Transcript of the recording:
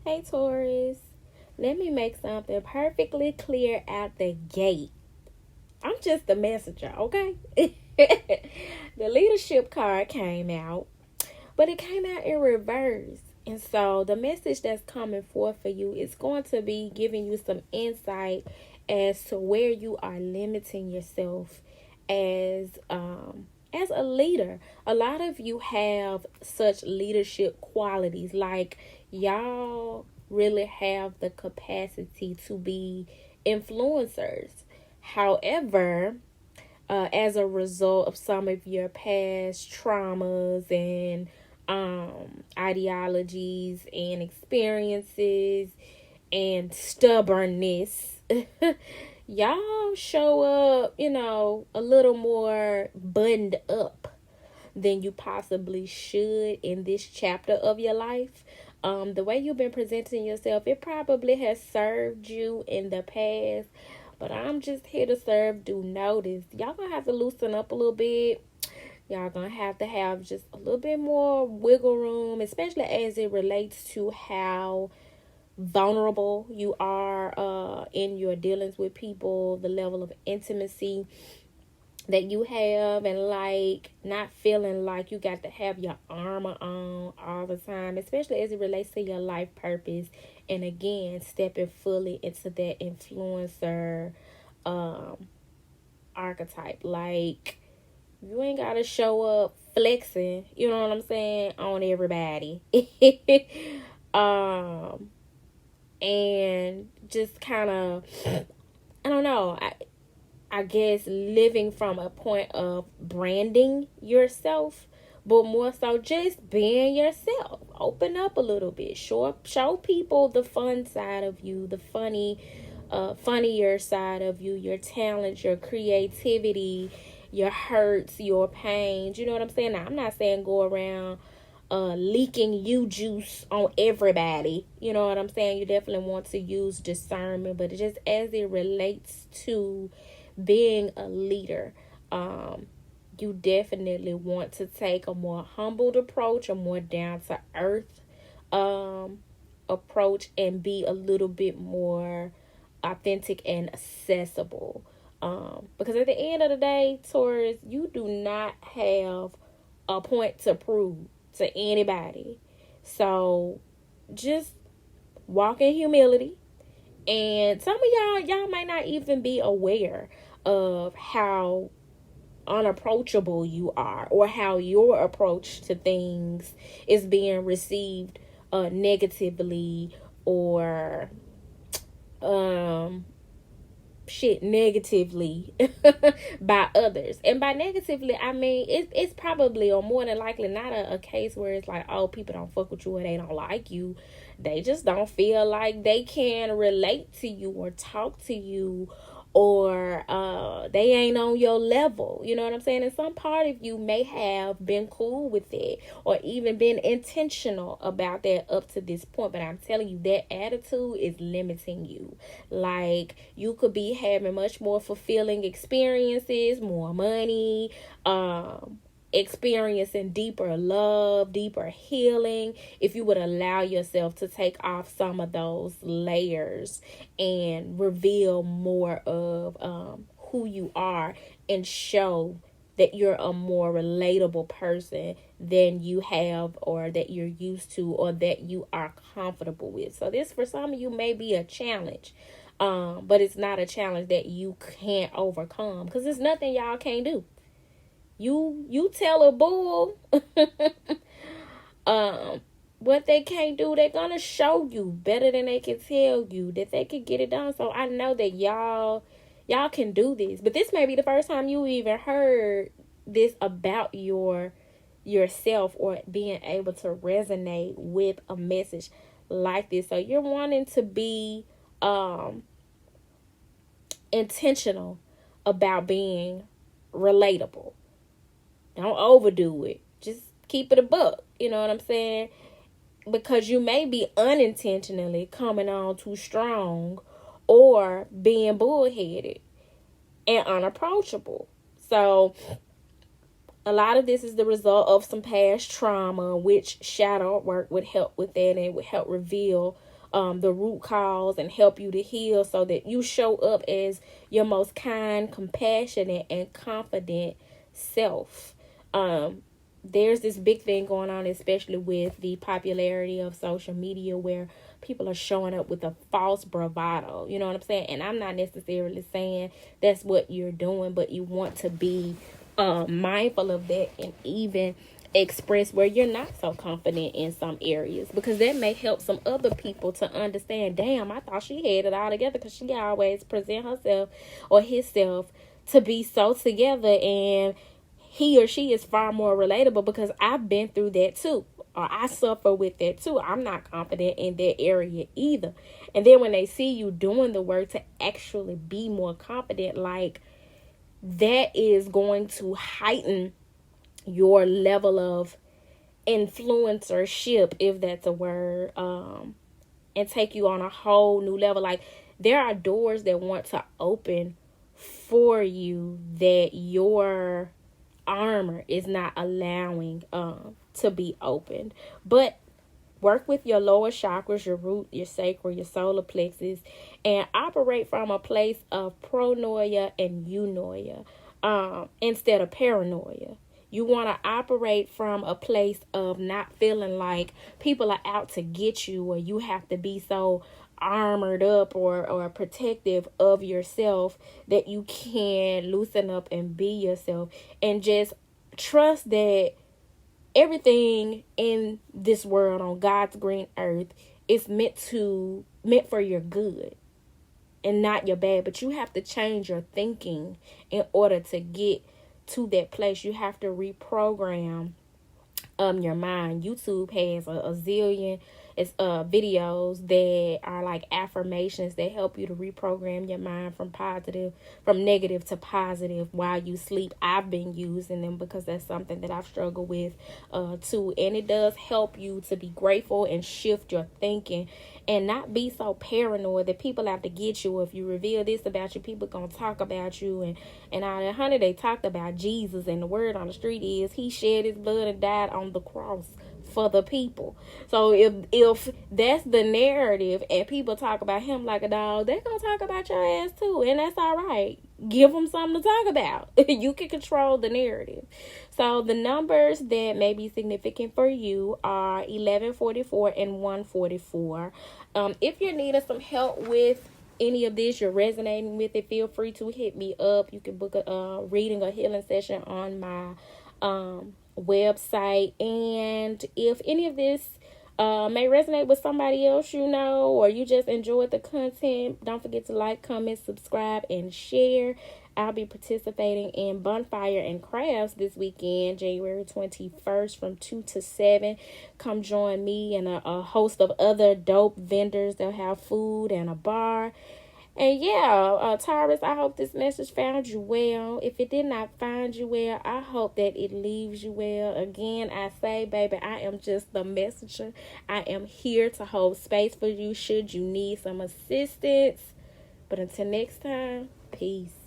Hey Taurus, let me make something perfectly clear at the gate. I'm just the messenger, okay? The leadership card came out, but it came out in reverse. And so the message that's coming forth for you is going to be giving you some insight as to where you are limiting yourself as a leader. A lot of you have such leadership qualities, like y'all really have the capacity to be influencers. However, as a result of some of your past traumas and ideologies and experiences and stubbornness, y'all show up, a little more buttoned up than you possibly should in this chapter of your life. The way you've been presenting yourself, it probably has served you in the past, but I'm just here to serve due notice. Y'all gonna have to loosen up a little bit. Y'all gonna have to have just a little bit more wiggle room, especially as it relates to how vulnerable you are in your dealings with people, the level of intimacy that you have, and like not feeling like you got to have your armor on all the time, especially as it relates to your life purpose. And again, stepping fully into that influencer archetype. Like, you ain't gotta show up flexing, you know what I'm saying, on everybody. um and just kind of, I don't know, I guess living from a point of branding yourself, but more so just being yourself. Open up a little bit. Show people the fun side of you, the funnier side of you, your talents, your creativity, your hurts, your pains. You know what I'm saying? Now, I'm not saying go around leaking you juice on everybody. You know what I'm saying? You definitely want to use discernment, but just as it relates to being a leader, you definitely want to take a more humbled approach, a more down to earth approach, and be a little bit more authentic and accessible. Because at the end of the day, Taurus, you do not have a point to prove to anybody. So just walk in humility. And some of y'all might not even be aware of how unapproachable you are, or how your approach to things is being received negatively, or negatively by others. And by negatively, I mean it's probably, or more than likely, not a case where it's like, oh, people don't fuck with you or they don't like you. They just don't feel like they can relate to you or talk to you, or they ain't on your level. You know what I'm saying? And some part of you may have been cool with it, or even been intentional about that up to this point. But I'm telling you, that attitude is limiting you. Like, you could be having much more fulfilling experiences, more money, experiencing deeper love, deeper healing, if you would allow yourself to take off some of those layers and reveal more of who you are, and show that you're a more relatable person than you have, or that you're used to, or that you are comfortable with. So this, for some of you, may be a challenge. But it's not a challenge that you can't overcome, because there's nothing y'all can't do. You tell a bull what they can't do, they're gonna show you better than they can tell you that they can get it done. So I know that y'all can do this. But this may be the first time you even heard this about yourself, or being able to resonate with a message like this. So you're wanting to be intentional about being relatable. Don't overdo it. Just keep it a buck. You know what I'm saying? Because you may be unintentionally coming on too strong, or being bullheaded and unapproachable. So a lot of this is the result of some past trauma, which shadow work would help with that, and it would help reveal the root cause and help you to heal, so that you show up as your most kind, compassionate, and confident self. There's this big thing going on, especially with the popularity of social media, where people are showing up with a false bravado. You know what I'm saying? And I'm not necessarily saying that's what you're doing, but you want to be mindful of that, and even express where you're not so confident in some areas, because that may help some other people to understand, damn, I thought she had it all together, because she always present herself or himself to be so together, and he or she is far more relatable, because I've been through that too, or I suffer with that too. I'm not confident in that area either. And then when they see you doing the work to actually be more confident, like, that is going to heighten your level of influencership, if that's a word, and take you on a whole new level. Like, there are doors that want to open for you that your armor is not allowing to be opened. But work with your lower chakras, your root, your sacral, your solar plexus, and operate from a place of pronoia and eunoia, instead of paranoia. You want to operate from a place of not feeling like people are out to get you, or you have to be so armored up or protective of yourself that you can loosen up and be yourself, and just trust that everything in this world on God's green earth is meant for your good and not your bad. But you have to change your thinking in order to get to that place. You have to reprogram your mind. YouTube has a zillion videos that are like affirmations that help you to reprogram your mind from negative to positive while you sleep. I've been using them because that's something that I've struggled with too, and it does help you to be grateful and shift your thinking and not be so paranoid that people have to get you. If you reveal this about you, people gonna talk about you, and all that. Honey, they talked about Jesus, and the word on the street is he shed his blood and died on the cross for the people. So if that's the narrative and people talk about him like a dog, they're gonna talk about your ass too, and that's all right. Give them something to talk about. You can control the narrative. So the numbers that may be significant for you are 1144 and 144. If you're needing some help with any of this, you're resonating with it, feel free to hit me up. You can book a reading or healing session on my website. And if any of this may resonate with somebody else you know, or you just enjoyed the content, don't forget to like, comment, subscribe, and share. I'll be participating in Bonfire and Crafts this weekend, January 21st from 2 to 7. Come join me and a host of other dope vendors. They'll have food and a bar. And yeah, Taurus, I hope this message found you well. If it did not find you well, I hope that it leaves you well. Again, I say, baby, I am just the messenger. I am here to hold space for you should you need some assistance. But until next time, peace.